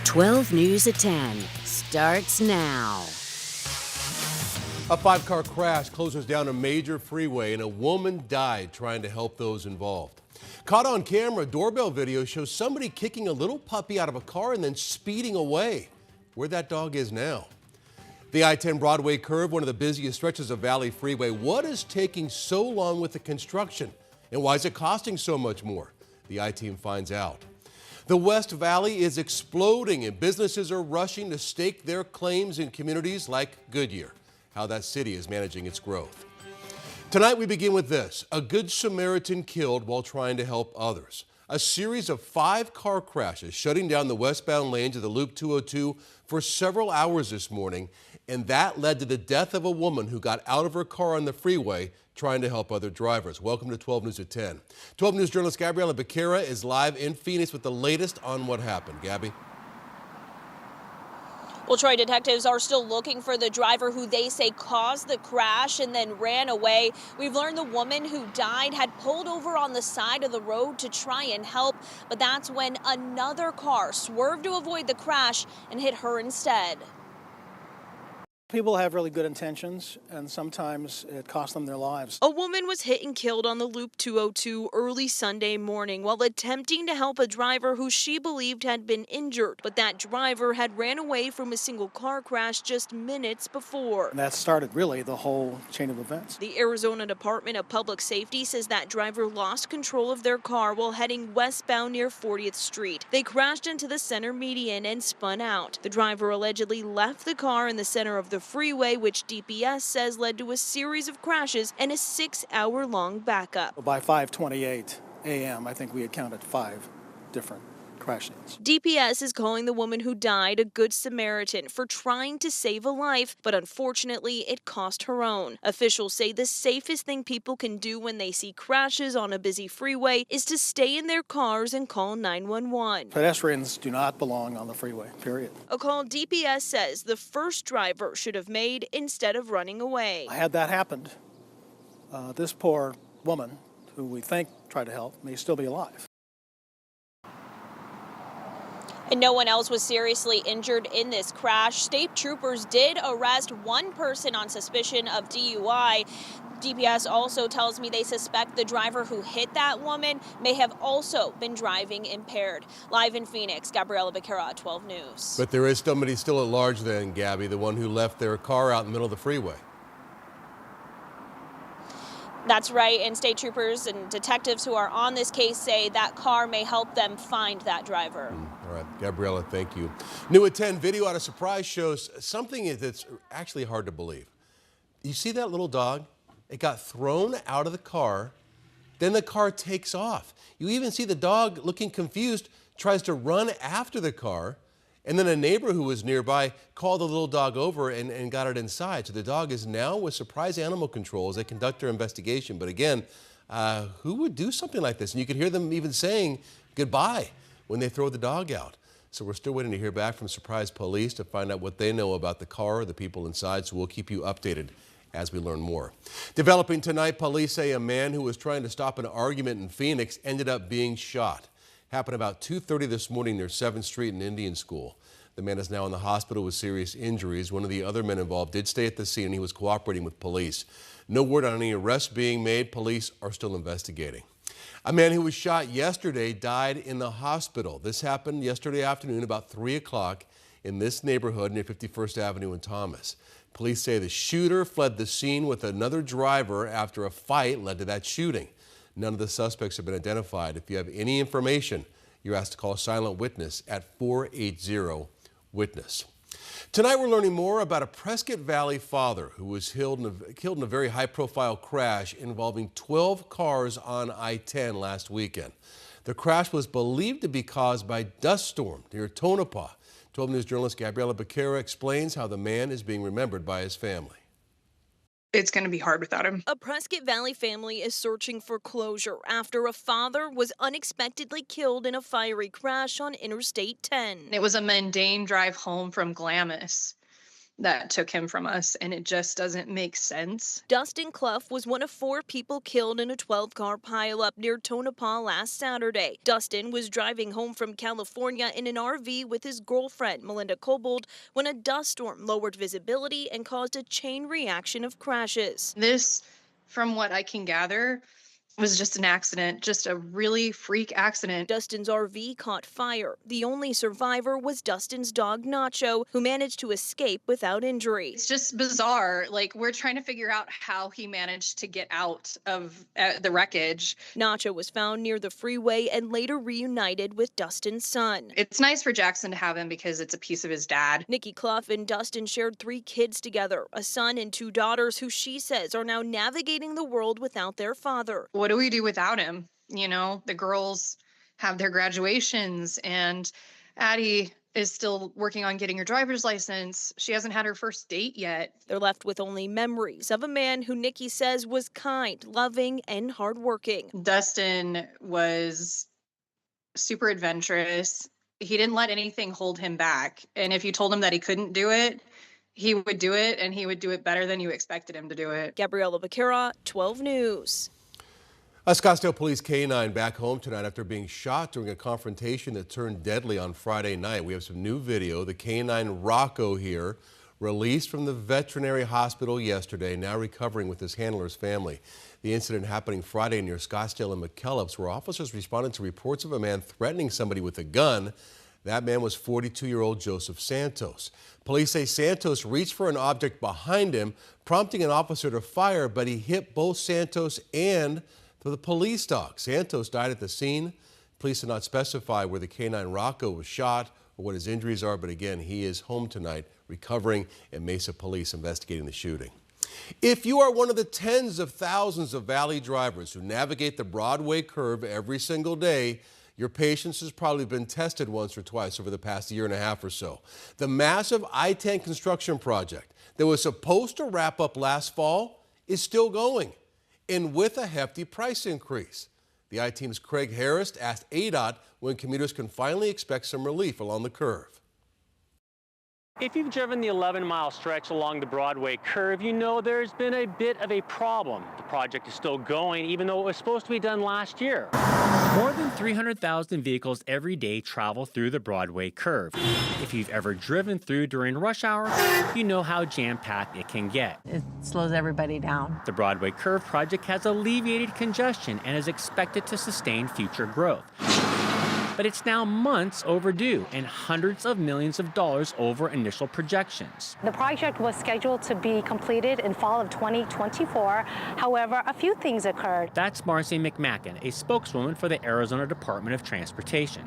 12 News at 10 starts now. A five-car crash closes down a major freeway and a woman died trying to help those involved. Caught on camera, doorbell video shows somebody kicking a little puppy out of a car and then speeding away. Where that dog is now. The I-10 Broadway curve, one of the busiest stretches of Valley Freeway. What is taking so long with the construction? And why is it costing so much more? The I-team finds out. The West Valley is exploding and businesses are rushing to stake their claims in communities like Goodyear. How that city is managing its growth. Tonight we begin with this. A Good Samaritan killed while trying to help others. A series of 5 car crashes shutting down the westbound lanes of the Loop 202 for several hours this morning, and that led to the death of a woman who got out of her car on the freeway trying to help other drivers. Welcome to 12 News at 10. 12 News journalist Gabriela Becerra is live in Phoenix with the latest on what happened. Gabby? Well, Troy, detectives are still looking for the driver who they say caused the crash and then ran away. We've learned the woman who died had pulled over on the side of the road to try and help, but that's when another car swerved to avoid the crash and hit her instead. People have really good intentions, and sometimes it costs them their lives. A woman was hit and killed on the Loop 202 early Sunday morning while attempting to help a driver who she believed had been injured. But that driver had ran away from a single car crash just minutes before. And that started really the whole chain of events. The Arizona Department of Public Safety says that driver lost control of their car while heading westbound near 40th Street. They crashed into the center median and spun out. The driver allegedly left the car in the center of the freeway, which DPS says led to a series of crashes and a 6-hour-long backup. By 5:28 a.m., I think we had counted 5 different crashes. DPS is calling the woman who died a Good Samaritan for trying to save a life, but unfortunately it cost her own. Officials say the safest thing people can do when they see crashes on a busy freeway is to stay in their cars and call 911. Pedestrians do not belong on the freeway, period. A call DPS says the first driver should have made instead of running away. Had that happened, this poor woman, who we think tried to help, may still be alive. And no one else was seriously injured in this crash. State troopers did arrest one person on suspicion of DUI. DPS also tells me they suspect the driver who hit that woman may have also been driving impaired. Live in Phoenix, Gabriela Becerra, 12 News. But there is somebody still at large then, Gabby, the one who left their car out in the middle of the freeway. That's right, and state troopers and detectives who are on this case say that car may help them find that driver. All right, Gabriela, thank you. New at 10, video out of Surprise shows something that's actually hard to believe. You see that little dog? It got thrown out of the car, then the car takes off. You even see the dog looking confused, tries to run after the car, and then a neighbor who was nearby called the little dog over and got it inside. So the dog is now with Surprise Animal Control as they conduct their investigation. But again, who would do something like this? And you could hear them even saying goodbye when they throw the dog out. So we're still waiting to hear back from Surprise Police to find out what they know about the car, the people inside. So we'll keep you updated as we learn more. Developing tonight, police say a man who was trying to stop an argument in Phoenix ended up being shot. Happened about 2:30 this morning near 7th Street and Indian School. The man is now in the hospital with serious injuries. One of the other men involved did stay at the scene and he was cooperating with police. No word on any arrests being made. Police are still investigating. A man who was shot yesterday died in the hospital. This happened yesterday afternoon about 3 o'clock in this neighborhood near 51st Avenue and Thomas. Police say the shooter fled the scene with another driver after a fight led to that shooting. None of the suspects have been identified. If you have any information, you're asked to call Silent Witness at 480-WITNESS. Tonight we're learning more about a Prescott Valley father who was killed in a very high-profile crash involving 12 cars on I-10 last weekend. The crash was believed to be caused by dust storm near Tonopah. 12 News journalist Gabriela Becerra explains how the man is being remembered by his family. It's going to be hard without him. A Prescott Valley family is searching for closure after a father was unexpectedly killed in a fiery crash on Interstate 10. It was a mundane drive home from Glamis. that took him from us, and it just doesn't make sense. Dustin Clough was one of 4 people killed in a 12-car pileup near Tonopah last Saturday. Dustin was driving home from California in an RV with his girlfriend, Melinda Kobold, when a dust storm lowered visibility and caused a chain reaction of crashes. This, from what I can gather, was just an accident, just a really freak accident. Dustin's RV caught fire. The only survivor was Dustin's dog, Nacho, who managed to escape without injury. It's just bizarre. Like, we're trying to figure out how he managed to get out of the wreckage. Nacho was found near the freeway and later reunited with Dustin's son. It's nice for Jackson to have him because it's a piece of his dad. Nikki Clough and Dustin shared 3 kids together, a son and 2 daughters who she says are now navigating the world without their father. What do we do without him? You know, the girls have their graduations, and Addie is still working on getting her driver's license. She hasn't had her first date yet. They're left with only memories of a man who Nikki says was kind, loving, and hardworking. Dustin was super adventurous. He didn't let anything hold him back. And if you told him that he couldn't do it, he would do it, and he would do it better than you expected him to do it. Gabriela Becerra, 12 News. A Scottsdale Police K-9 back home tonight after being shot during a confrontation that turned deadly on Friday night. We have some new video. The K-9 Rocco here, released from the veterinary hospital yesterday, now recovering with his handler's family. The incident happening Friday near Scottsdale and McKellips, where officers responded to reports of a man threatening somebody with a gun. That man was 42-year-old Joseph Santos. Police say Santos reached for an object behind him, prompting an officer to fire, but he hit both Santos and the police dog. Santos died at the scene. Police did not specify where the K-9 Rocco was shot or what his injuries are, but again, he is home tonight, recovering, and Mesa Police investigating the shooting. If you are one of the tens of thousands of Valley drivers who navigate the Broadway curve every single day, your patience has probably been tested once or twice over the past year and a half or so. The massive I-10 construction project that was supposed to wrap up last fall is still going, and with a hefty price increase. The I-Team's Craig Harris asked ADOT when commuters can finally expect some relief along the curve. If you've driven the 11-mile stretch along the Broadway curve, you know there's been a bit of a problem. The project is still going, even though it was supposed to be done last year. More than 300,000 vehicles every day travel through the Broadway curve. If you've ever driven through during rush hour, you know how jam-packed it can get. It slows everybody down. The Broadway Curve project has alleviated congestion and is expected to sustain future growth. But it's now months overdue and hundreds of millions of dollars over initial projections. The project was scheduled to be completed in fall of 2024. However, a few things occurred. That's Marcy McMacken, a spokeswoman for the Arizona Department of Transportation.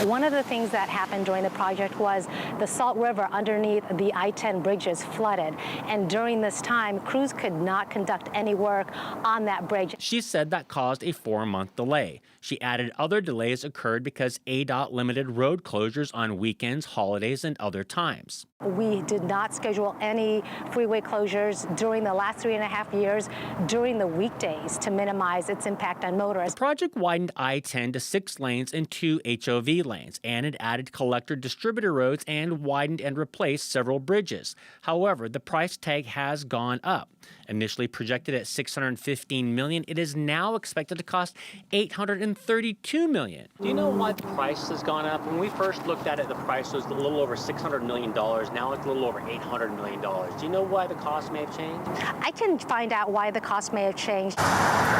One of the things that happened during the project was the Salt River underneath the I-10 bridges flooded. And during this time, crews could not conduct any work on that bridge. She said that caused a 4-month delay. She added other delays occurred because ADOT limited road closures on weekends, holidays, and other times. We did not schedule any freeway closures during the last 3.5 years during the weekdays to minimize its impact on motorists. The project widened I-10 to 6 lanes and 2 HOV lanes, and it added collector distributor roads and widened and replaced several bridges. However, the price tag has gone up. Initially projected at $615 million, it is now expected to cost $832 million. Do you know why the price has gone up? When we first looked at it, the price was a little over $600 million. Now it's a little over $800 million. Do you know why the cost may have changed? I can find out why the cost may have changed.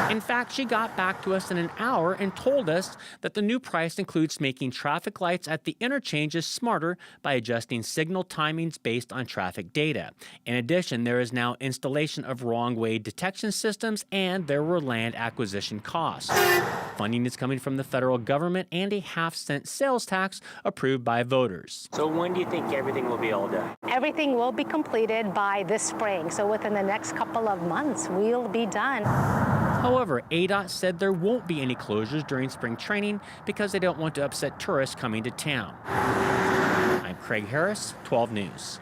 In fact, she got back to us in an hour and told us that the new price includes making traffic lights at the interchanges smarter by adjusting signal timings based on traffic data. In addition, there is now installation of wrong-way detection systems, and there were land acquisition costs. Funding is coming from the federal government and a half-cent sales tax approved by voters. So when do you think everything will be all done? Everything will be completed by this spring, so within the next couple of months, we'll be done. However, ADOT said there won't be any closures during spring training because they don't want to upset tourists coming to town. I'm Craig Harris, 12 News.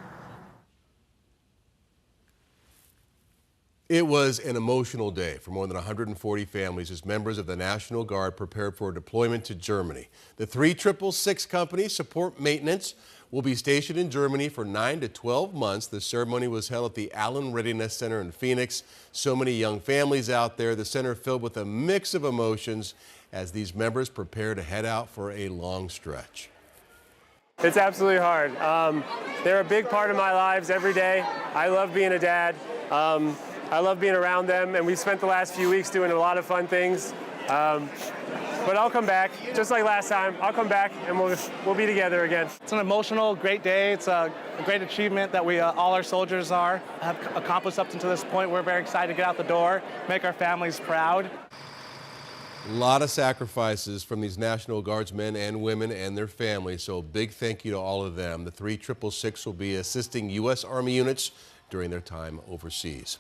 It was an emotional day for more than 140 families as members of the National Guard prepared for a deployment to Germany. The 3 766 companies support maintenance will be stationed in Germany for 9 to 12 months. The ceremony was held at the Allen Readiness Center in Phoenix. So many young families out there. The center filled with a mix of emotions as these members prepare to head out for a long stretch. It's absolutely hard. They're a big part of my lives every day. I love being a dad. I love being around them, and we spent the last few weeks doing a lot of fun things. But I'll come back, just like last time. I'll come back, and we'll be together again. It's an emotional, great day. It's a great achievement that all our soldiers have accomplished up to this point. We're very excited to get out the door, make our families proud. A lot of sacrifices from these National Guardsmen and women and their families, so a big thank you to all of them. The 3 666 will be assisting U.S. Army units during their time overseas.